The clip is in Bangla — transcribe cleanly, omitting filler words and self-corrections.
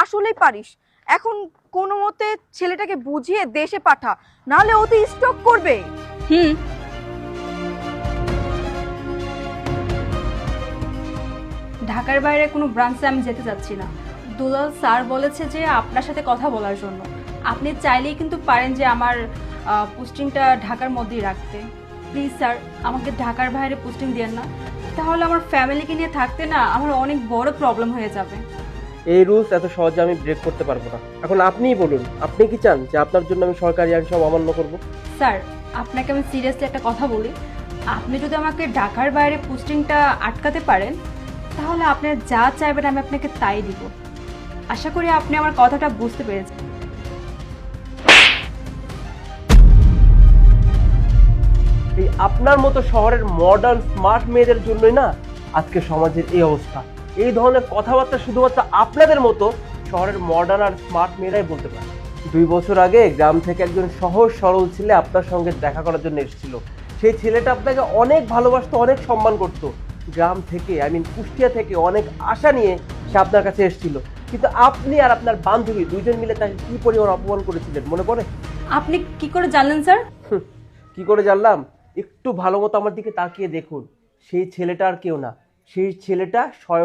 আসলেই পারিস। এখন কোনো মতে ছেলেটাকে বুঝিয়ে দেশে পাঠা, নাহলে ও তো স্ট্রোক করবে। হুম। ঢাকার বাইরে কোনো ব্রাঞ্চে আমি যেতে চাচ্ছি না। দুলাল স্যার বলেছে যে আপনার সাথে কথা বলার জন্য। আপনি চাইলেই কিন্তু পারেন যে আমার পোস্টিংটা ঢাকার মধ্যেই রাখতে। প্লিজ স্যার, আমাকে ঢাকার বাইরে পোস্টিং দিয়েন না, তাহলে আমার ফ্যামিলিকে নিয়ে থাকতে না আমার অনেক বড় প্রবলেম হয়ে যাবে। এই রুলস এত সহজে আমি ব্রেক করতে পারবো না। এখন আপনিই বলুন, আপনি কি চান যে আপনার জন্য আমি সরকারি আইন সব অমান্য করব? স্যার, আপনাকে আমি সিরিয়াসলি একটা কথা বলি, আপনি যদি আমাকে ঢাকার বাইরে পোস্টিংটা আটকাতে পারেন তাহলে আপনি যা চাইবেন আমি আপনাকে তাই দিব। আশা করি আপনি আমার কথাটা বুঝতে পেরেছেন। এই আপনার মতো শহরের মডার্ন স্মার্ট মেয়েদের জন্যই না আজকে সমাজের এই অবস্থা। এই ধরনের কথাবার্তা শুধুমাত্র আপনাদের মতো শহরের মডার্ন আর স্মার্ট মেয়েরাই বলতে পারে। 2 বছর আগে গ্রাম থেকে একজন সহজ সরল ছেলে আপনার সঙ্গে দেখা করার জন্য এসেছিল। সেই ছেলেটা আপনাকে অনেক ভালোবাসতো, অনেক সম্মান করতো। গ্রাম থেকে কুষ্টিয়া থেকে অনেক আশা নিয়ে সে আপনার কাছে এসেছিল, কিন্তু আপনি আর আপনার বান্ধবী দুইজন মিলে তাকে কি পরিমাণ অপমান করেছিলেন মনে পড়ে? আপনি কি করে জানলেন স্যার? কি করে জানলাম? একটু ভালো মতো আমার দিকে তাকিয়ে দেখুন। সেই ছেলেটা আর কেউ না, সেই ছেলেটা স্বয়ং